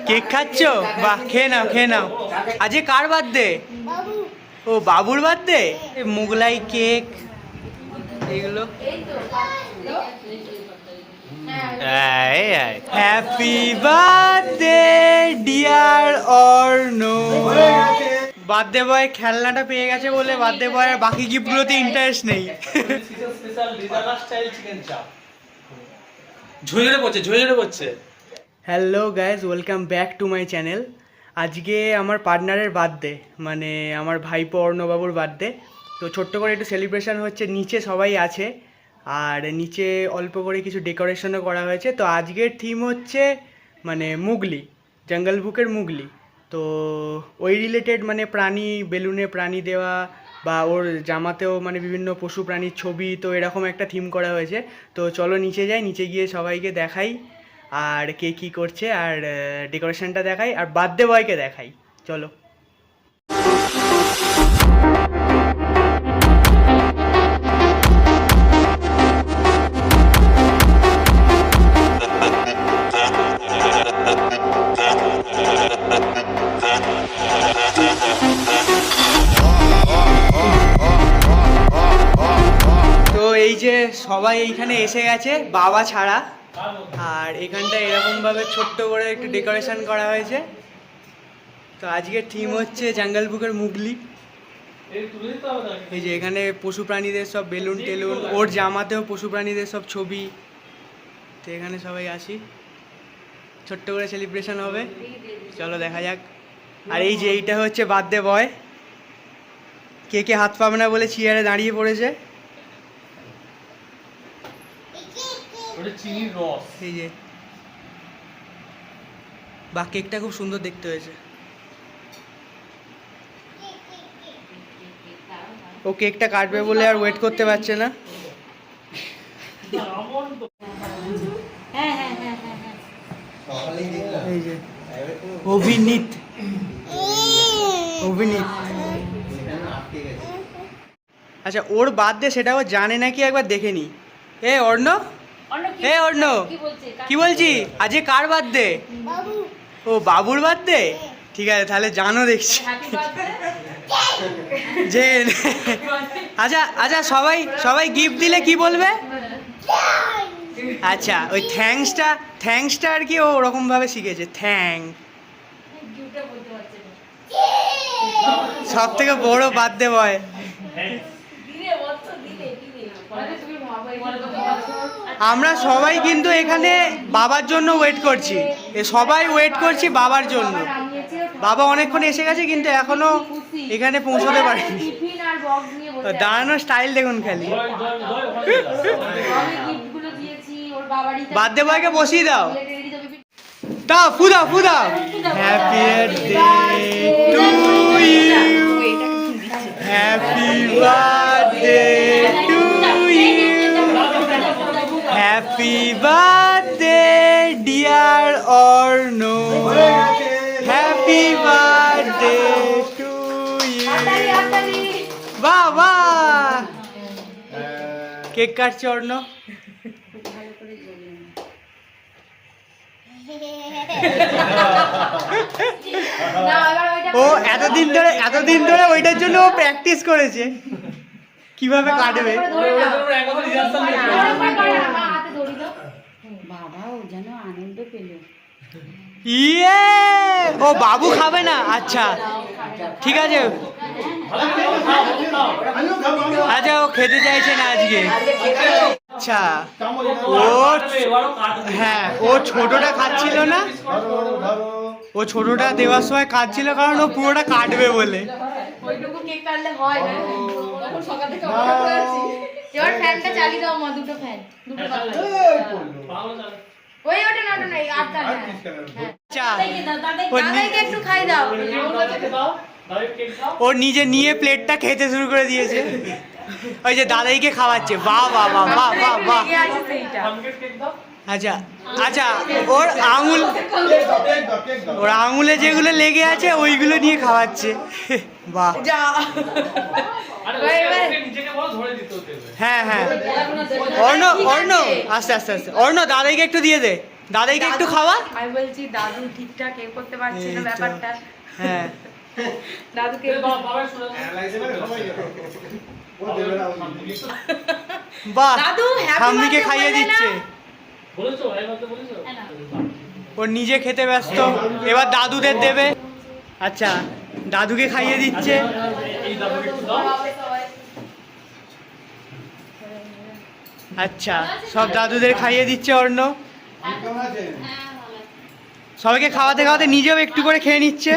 Cake খাচ্ছ? বাহ, খেয়ে নাও খেয়ে নাও। আজকে কার বার্থডে? ও বাবুর বার্থডে। মোগলাই কেক এগুলো। Happy birthday dear Arno. Birthday boy খেলনাটা পেয়ে গেছে বলে বার্থডে বয় আর বাকি গিফটগুলোতে ইন্টারেস্ট নেই। ঝরে পড়ছে ঝরে পড়ছে। Hello guys, welcome back to my channel. আজকে আমার পার্টনারের বার্থডে, মানে আমার ভাইপো অর্ণবাবুর বার্থডে। তো ছোট্ট করে একটু সেলিব্রেশন হচ্ছে, নিচে সবাই আছে আর নিচে অল্প করে কিছু ডেকোরেশনও করা হয়েছে। তো আজকের থিম হচ্ছে মানে মুগলি, জঙ্গল বুকের মুগলি। তো ওই রিলেটেড মানে প্রাণী, বেলুনে প্রাণী দেওয়া বা ওর জামাতেও মানে বিভিন্ন পশু প্রাণীর ছবি, তো এরকম একটা থিম করা হয়েছে। তো চলো নিচে যাই, নিচে গিয়ে সবাইকে দেখাই আর কে কী করছে আর ডেকোরেশনটা দেখাই আর বার্থডে বয়কে দেখাই। চলো। তো এই যে সবাই এইখানে এসে গেছে বাবা ছাড়া, আর এখানটা এরকমভাবে ছোট্ট করে একটু ডেকোরেশন করা হয়েছে। তো আজকের থিম হচ্ছে জঙ্গল বুকের মুগলি। এই যে এখানে পশু প্রাণীদের সব বেলুন টেলুন, ওর জামাতেও পশু প্রাণীদের সব ছবি। তো এখানে সবাই আসি, ছোট্ট করে সেলিব্রেশন হবে, চলো দেখা যাক। আর এই যে এইটা হচ্ছে বার্থডে বয়, কে কে হাত পাবে না বলে চেয়ারে দাঁড়িয়ে পড়েছে। চিনির রস। এই যে বা কেকটা খুব সুন্দর দেখতে হয়েছে। ও কেকটা কাটবে বলে আর ওয়েট করতে পারছে না। এই যে অভিনীত, অভিনীত। আচ্ছা, ওর বার্থডে সেটা ও জানে নাকি একবার দেখে নি। এ অর্ণ, এ অর্ণ, কি বলছি? আজকে কার বার্থডে? ও বাবুর বার্থডে। ঠিক আছে, তাহলে জানো দেখছি যে আচ্ছা আচ্ছা, সবাই সবাই গিফট দিলে কি বলবে? আচ্ছা, ওই থ্যাঙ্কসটা আর কি ও ওরকম ভাবে শিখেছে, থ্যাঙ্ক। সব থেকে বড় বার্থডে বয়। আমরা সবাই কিন্তু এখানে বাবার জন্য ওয়েট করছি, সবাই ওয়েট করছি বাবার জন্য। বাবা অনেকক্ষণ এসে গেছে কিন্তু এখনো এখানে পৌঁছতে পারেনি। দাঁড়ানোর স্টাইল দেখুন খালি। বার্থডে বয়কে বসিয়ে দাও, দাও ফু দাও ফু দাও। Happy birthday to you, happy birthday to you, happy birthday dear Arno, happy birthday to you. বাহ বাহ, কেক কাটছে অর্ণ। ও এতদিন ধরে ওইটার জন্য ও প্র্যাকটিস করেছে কিভাবে কাটবে। ইয়ে, ও বাবু খাবে না? আচ্ছা ঠিক আছে, আচ্ছা ও খেতে চাইছে না আজকে। আচ্ছা, ও হ্যাঁ, ও ছোটটা খাচ্ছিল না, ও ছোটটা দেওয়ার সময় কাটছিল কারণ ও পুরোটা কাটবে বলে। ওইটুকু কেক কাটলে হয় না, তখন সকাল থেকে অপেক্ষা করে আছি। এবার ফ্যানটা চালিয়ে দাও মা, দুটো ফ্যান, দুটো ওই ওটা না না এই আটটা না। আচ্ছা, দাদাকে একটু খাই দাও, ও নিজে নিয়ে প্লেটটা খেতে শুরু করে দিয়েছে। ওই যে দাদাইকে খাওয়াচ্ছে। বাহ বাহ বাহ বাহ বাহ বাহ। আচ্ছা আচ্ছা, ওর আঙুলে যেগুলো লেগে আছে ওইগুলো নিয়ে খাওয়াচ্ছে। বাহ, হ্যাঁ হ্যাঁ। অর্ণ, আস্তে আস্তে আস্তে, অর্ণ দাদাইকে একটু দিয়ে দে, দাদাইকে একটু খাওয়া। আমি বলছি দাদু ঠিকঠাক এ করতে পারছে এই না তো। ব্যাপারটা, হ্যাঁ দাদুকে বাহ, দাদু, happy ঠাম্মিকে birthday খাইয়ে বললে না? দিচ্ছে। ও নিজে খেতে ব্যস্ত, এবার দাদুদের দেবে। আচ্ছা, দাদুকে খাইয়ে দিচ্ছে। আচ্ছা, সব দাদুদের খাইয়ে দিচ্ছে অর্ণ। সবাইকে খাওয়াতে খাওয়াতে নিজেও একটু করে খেয়ে নিচ্ছে।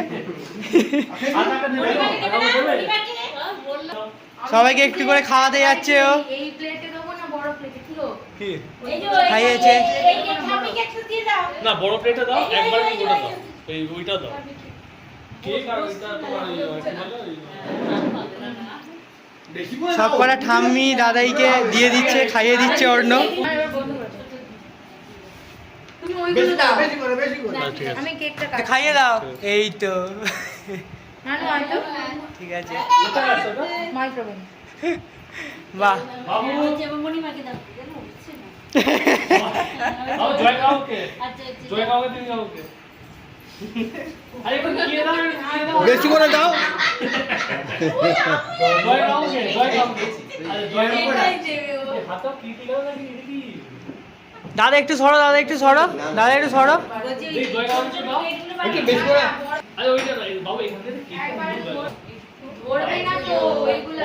সবাইকে একটু করে খাওয়াতে যাচ্ছে ও। এই প্লেটে দেবো না বড় প্লেটে? কি গো? খাইয়েছে। না বড় প্লেটে দাও, একবার ওটা দাও, এই ওইটা দাও। কেক আর ওইটা তোমার কি বলে সব কটা ঠাম্মি দাদাইকে দিয়ে দিচ্ছে, খাইয়ে দিচ্ছে অর্ণ। তুমি ওইগুলো দাও, ঠিক আছে। আমি কেকটা কাটছি। খাইয়ে দাও। এই তো নানু আইতো ঠিক আছে। কোথায় আছে ওটা? মাইক্রোওয়েভ। বাহ, বাবু বাবু জয় কাউকে, জয় কাউকে তুমি কাউকে। আরে একটু দিয়ে দাও, একটু দিয়ে দাও। বেশি করে দাও। জয় কাউকে, জয় কাউকে। আরে জয় কাউকে। হাতটা কি দিলো নাকি দিদি? দাদা একটু সরো, দাদা একটু সরো, দাদা একটু সরো। এই জয় কাউকে দাও। একটু বেশি করে। আরে ওইটা না, বাবু এখান থেকে কেক নিয়ে যাও। ধরবে না তো এইগুলো।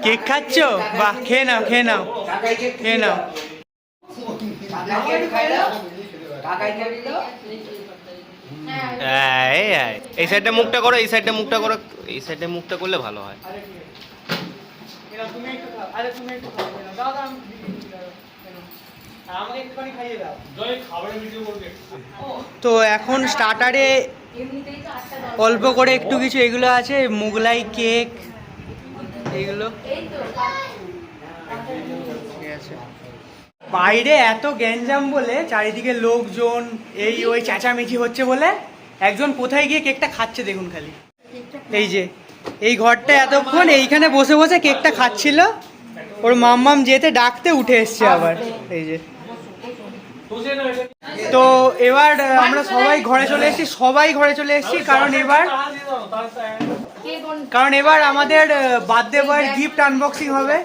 কেক খাচ্ছ? বাহ, খেয়ে নাও, খেয়ে নাও, খেয়ে নাও। এই সাইডে মুখটা করো, এই সাইডে মুখটা করো, এই সাইডে মুখটা করলে ভালো হয়। জয় খাবারের ভিডিও করবে। তো এখন স্টার্টারে এমনিতেই তো 8টা 10 অল্প করে একটু কিছু এগুলো আছে, মোগলাই কেক এগুলো। এই তো ঠিক আছে। বাইরে এত গ্যাঞ্জাম বলে, চারিদিকে লোকজন, এই ওই চেঁচামেচি হচ্ছে বলে একজন কোথায় গিয়ে কেকটা খাচ্ছে দেখুন খালি। এই যে এই ঘরটা এতক্ষণ এইখানে বসে বসে কেকটা খাচ্ছিল, ওর মাম্মাম যেতে ডাকতে উঠে এসছে আবার। এই যে, বসে না এটা। তো এবার আমরা সবাই ঘরে চলে এসেছি, সবাই ঘরে চলে এসেছি, কারণ এবার কে কোন কারণ এবার আমাদের বার্থডে বয়ের গিফট আনবক্সিং হবে।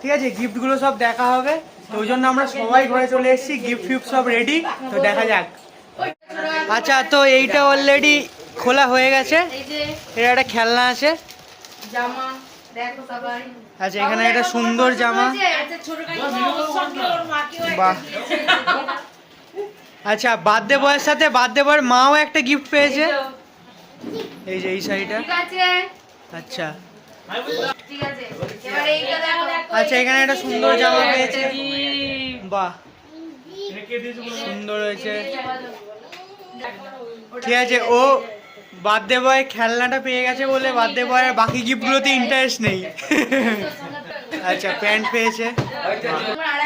ঠিক আছে, গিফটগুলো সব দেখা হবে, তো ওই জন্য আমরা সবাই ঘরে চলে এসেছি, গিফট ফিফট সব রেডি, তো দেখা যাক। আচ্ছা, তো এইটা অলরেডি খোলা হয়ে গেছে, এই যে এটা একটা খেলনা আছে। জামা দেখো সবাই। আচ্ছা, এখানে একটা সুন্দর জামা। আচ্ছা ছোট কাকিমা ওর সঙ্গে ওর মাকেও একটা বাহ। আচ্ছা, বার্থডে বয়ের সাথে বার্থডে বয়ের মাও একটা গিফট পেয়েছে। এই যে এই শাড়িটা। ঠিক আছে আচ্ছা ঠিক আছে, এবার এইটা দেখো। আচ্ছা, এখানে একটা সুন্দর জামা পেয়েছে। বাহ, কে দিয়েছে বলো? সুন্দর হয়েছে। ঠিক আছে, ও বার্থডে বয় খেলনাটা পেয়ে গেছে বলে বার্থডে বয়ের বাকি গিফটগুলোতে ইন্টারেস্ট নেই। আচ্ছা, প্যান্ট পেয়েছে।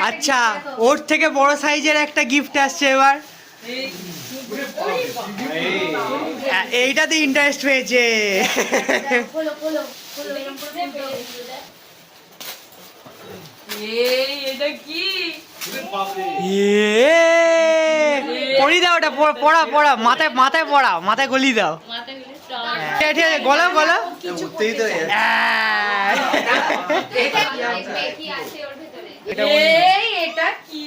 আচ্ছা, ওর থেকে বড় সাইজের একটা গিফট আসছে এবার। এইটাতে ইন্টারেস্ট পেয়েছে। খোলো খোলো খোলো এরকম করে খুলতে হবে। এই এটা কি? ইয়ে, পরি দাও ওটা, পড়া পড়া, মাথায় মাথায় পড়া, মাথায় গলি দাও। ঠিক আছে, ঠিক আছে, গলাও গলাও। এটা এই এটা কি?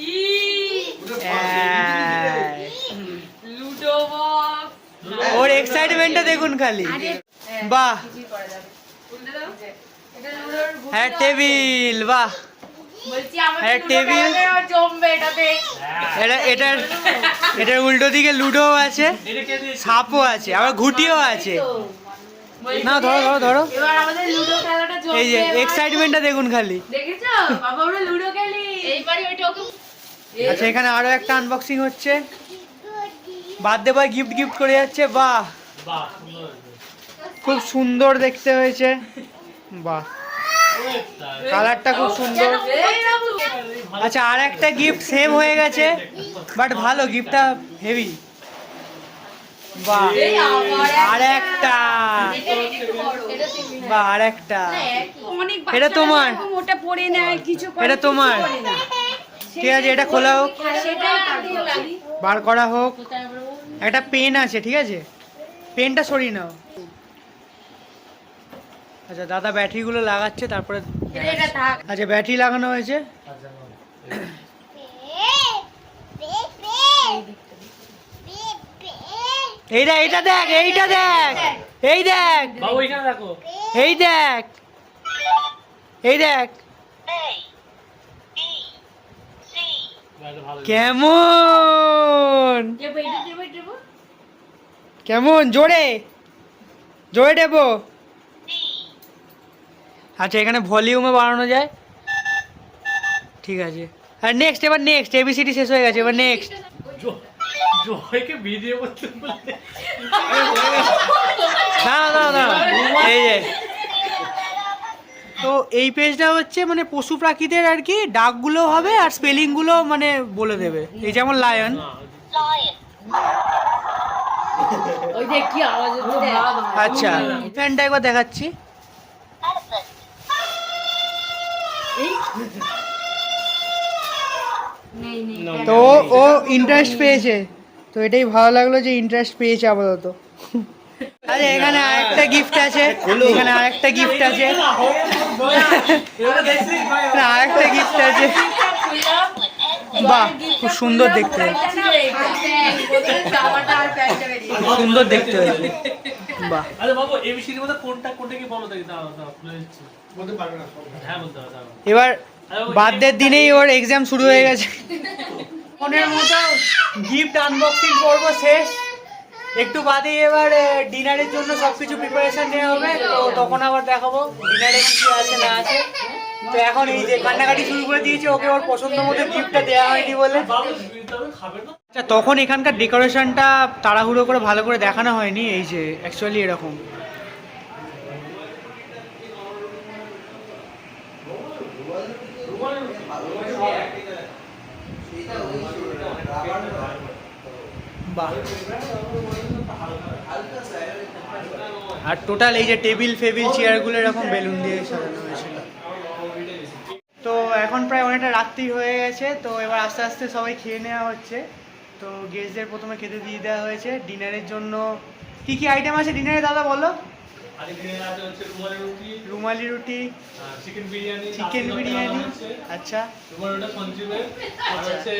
Ludo box. ওর এক্সাইটমেন্টটা দেখুন খালি। বাহ, কিছুই করা যাবে। খুলতে দাও। এটা লুডোর গুটি হ্যাঁ দেওয়া টেবিল। বাহ, আছে। বলছি আমার হ্যাঁ, লুডো টেবিল। খেলাতে আমার জমবে এটাতে। এটার এটার উল্টো দিকে লুডো আছে, এটা কে দিয়েছে? সাপও আছে, আবার ঘুটিও আছে। বলছি না, ধরো ধরো ধরো। এবার আমাদের লুডো খেলাটা জমবে। এই যে এবার। এক্সাইটমেন্টটা দেখুন খালি। দেখেছো বাবা আমরা লুডো খেলি এইবারই ওইটা ওকে। আচ্ছা, এখানে আরো একটা আনবক্সিং হচ্ছে, বার্থডে বয় গিফট গিফট করে যাচ্ছে। বাহ, বাহ, সুন্দর হয়েছে। খুব সুন্দর দেখতে হয়েছে। বাহ, কালারটা খুব সুন্দর। এই বাবু আচ্ছা, আর একটা গিফট সেম হয়ে গেছে, বাট ভালো, গিফটটা হেভি। বাহ, এই আবার আর একটা, এটা একটু বড় এটা বাহ, আর একটা, অনেক এটা তোমার, বাচ্চারা এরকম ওটা পরে নেয় কিছু করে, এটা তোমার, কিছু করে না। ঠিক আছে, এটা খোলা হোক, সেটাই পারবো। বার করা হোক। একটা পেন আছে, ঠিক আছে, পেনটা সরিয়ে নাও। আচ্ছা দাদা ব্যাটারিগুলো লাগাচ্ছে, তারপরে এটা থাক আচ্ছা ব্যাটারি লাগানো হয়েছে। এইটা এইটা দেখ, এইটা দেখ, এই দেখ, বাবু এখানে রাখো। এই দেখ, এই দেখ এটা ভালো। কেমন, দেবো এটা দেবো এটা দেবো কেমন, জোরে জোরে দেবো। আচ্ছা এখানে ভলিউমে বাড়ানো যায়, ঠিক আছে। আর নেক্সট, এবার নেক্সট, এবিসিডি শেষ হয়ে গেছে, এবার নেক্সট। জয়কে ভিডিও করতে বলে না, এই যে, তো এই পেজটা হচ্ছে মানে পশু প্রাকৃতের আর কি, ডাকগুলো হবে আর স্পেলিংগুলো মানে বলে দেবে, এই যেমন লায়ন। ওই দেখ কি আওয়াজ হচ্ছে আচ্ছা ফ্যানটা একবার দেখাচ্ছি। নেই নেই তো ও ইন্টারেস্ট পেয়েছে, তো এটাই ভালো লাগলো যে ইন্টারেস্ট পেয়েছে আপাতত। আরে এখানে আরেকটা গিফট আছে, এখানে আরেকটা গিফট আছে, এখানে আরেকটা গিফট আছে। বাহ, খুব সুন্দর দেখতে, জামাটা আর প্যান্টটা বেরিয়ে খুব সুন্দর দেখতে হয়েছে। বাহ, আরে বাবু এবিসির মধ্যে কোনটা কোনটা কি বলো দেখি, দাও দাও খুলে দিচ্ছি। বলতে পারবে না সব। হ্যাঁ বলতে পারবে, দাও। এবার বার্থডের দিনেই ওর এক্সাম শুরু হয়ে গেছে। মনের মতো গিফট আনবক্সিং পর্ব শেষ, একটু বাদে এবার ডিনারের জন্য সবকিছু প্রিপারেশন নেওয়া হবে, তো তখন আবার দেখাবো ডিনারে কি কি আছে না আছে। তো এখন এই যে কান্নাকাটি শুরু করে দিয়েছে, ওকে ওর পছন্দ মতো গিফটটা দেওয়া হয়নি বলে। বাবু তবে খাবে না? আচ্ছা তখন এখানকার ডেকোরেশনটা তাড়াহুড়ো করে ভালো করে দেখানো হয়নি, এই যে অ্যাকচুয়ালি এরকম। বাহ, আর টোটাল এই যে টেবিল ফেবিল চেয়ারগুলো এরকম বেলুন দিয়ে সাজানো হয়েছিল। তো এখন প্রায় অনেকটা রাত্রি হয়ে গেছে, তো এবার আস্তে আস্তে সবাই খেয়ে নেওয়া হচ্ছে। তো গেস্টদের প্রথমে খেতে দিয়ে দেওয়া হয়েছে। ডিনারের জন্য কি কি আইটেম আছে ডিনারে দাদা বলো? আজকে আছে হচ্ছে রুমালি রুটি, রুমালি রুটি, চিকেন বিরিয়ানি, চিকেন বিরিয়ানি, আচ্ছা রুমালি রুটি সঞ্জীবের, আর হচ্ছে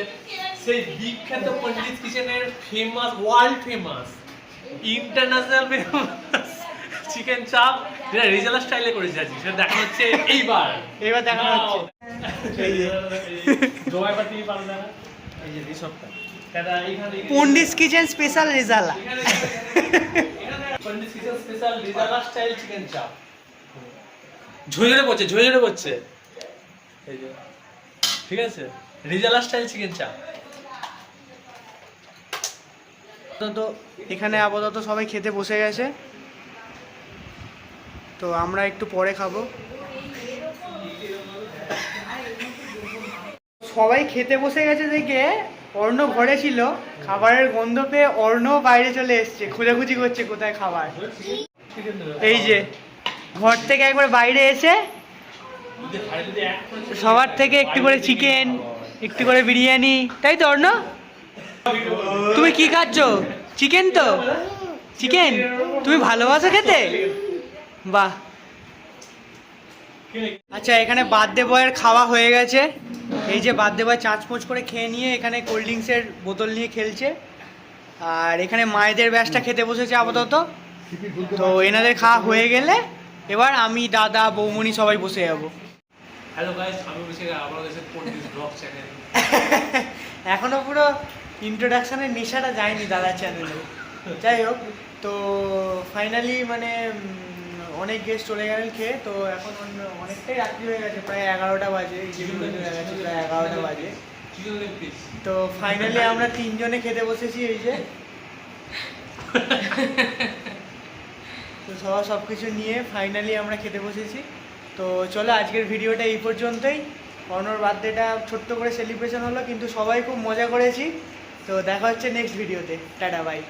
সেই বিখ্যাত পণ্ডিত কিচেনের famous, world famous, international famous chicken চাপ, যেটা রিজালা স্টাইলে করেছে আজকে, সেটা দেখা হচ্ছে এইবার। এবার দেখানো হচ্ছে। এই যে জয় পাতি পারলে না, এই যে রিসপটা এটা এইখানে পন্ডিস কিচেন স্পেশাল রেজালা। পণ্ডিত কিচেন স্পেশাল রিজালা স্টাইল চিকেন চাপ, ঝরে পড়ছে, ঝরে পড়ছে, এই যে ঠিক আছে, রিজালা স্টাইল চিকেন চাপ। তো এখানে আপাতত সবাই খেতে বসে গেছে, তো আমরা একটু পরে খাবো। সবাই খেতে বসে গেছে দেখে অর্ণ ঘরে ছিল, খাবারের গন্ধ পেয়ে অর্ণ বাইরে চলে এসছে, খোঁজাখুঁজি করছে কোথায় খাবার। এই যে ঘর থেকে একবার বাইরে এসে সবার থেকে একটু করে চিকেন, একটু করে বিরিয়ানি, তাই তো অর্ণ? তুমি কি খাচ্ছ? চিকেন তো? চিকেন তুমি ভালোবাসো খেতে? বাহ। আচ্ছা এখানে বার্থডে বয়ের খাওয়া হয়ে গেছে, এই যে বার্থডে বয় চাঁচমোচ করে খেয়ে নিয়ে এখানে কোল্ড ড্রিঙ্কসের বোতল নিয়ে খেলছে, আর এখানে মায়েদের ব্যাচটা খেতে বসেছে আপাতত। তো এনাদের খাওয়া হয়ে গেলে এবার আমি, দাদা, বৌমনি সবাই বসে যাবো। হ্যালো গাইস, আমি বসে আমার কাছে পণ্ডিত ব্লগ চ্যানেল। এখনো পুরো ইন্ট্রোডাকশনের নেশাটা যায়নি দাদার চ্যানেলে। যাই হোক, তো ফাইনালি মানে অনেক গেস্ট চলে গেলেন খেয়ে, তো এখন অনেকটাই রাত্রি হয়ে গেছে, প্রায় 11টা বাজে, এই যে গেছে প্রায় 11টা বাজে। তো ফাইনালি আমরা তিনজনে খেতে বসেছি, এই যে তো সব কিছু নিয়ে ফাইনালি আমরা খেতে বসেছি। তো চলো আজকের ভিডিওটা এই পর্যন্তই। অর্ণর বার্থডেটা ছোট্ট করে সেলিব্রেশন হলো, কিন্তু সবাই খুব মজা করেছি। তো দেখা হচ্ছে নেক্সট ভিডিওতে, টাটা বাই।